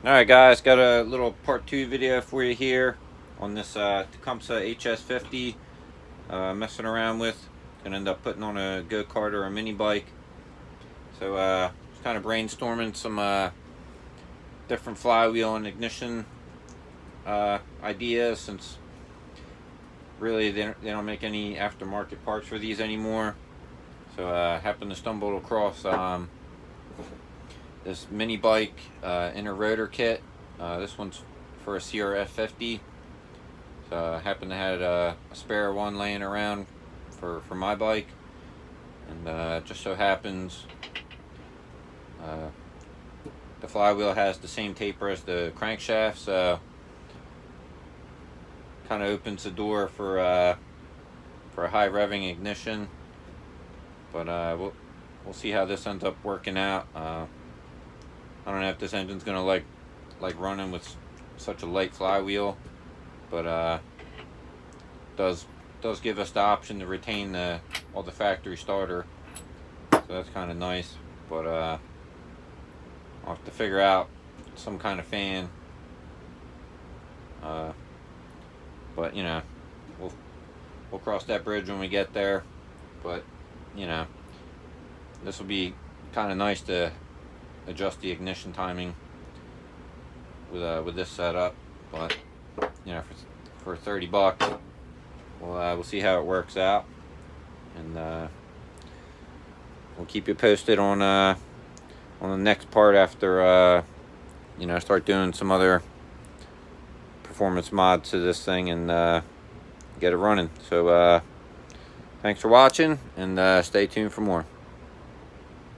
Alright guys, got a little part 2 video for you here on this Tecumseh hs50 messing around with. Gonna end up putting on a go-kart or a mini bike. So just kind of brainstorming some different flywheel and ignition ideas, since really they don't make any aftermarket parts for these anymore. So happened to stumble across this mini bike inner rotor kit. This one's for a hs50. So I happen to have a spare one laying around for my bike, and just so happens the flywheel has the same taper as the crankshaft, so kind of opens the door for a high revving ignition. But we'll see how this ends up working out. I don't know if this engine's gonna like running with such a light flywheel, but does give us the option to retain all the factory starter, so that's kind of nice. But I'll have to figure out some kind of fan. But you know, we'll cross that bridge when we get there. But you know, this will be kind of nice to adjust the ignition timing with this setup. But you know, for $30, we'll see how it works out, and we'll keep you posted on the next part after you know, start doing some other performance mods to this thing and get it running. So thanks for watching, and stay tuned for more.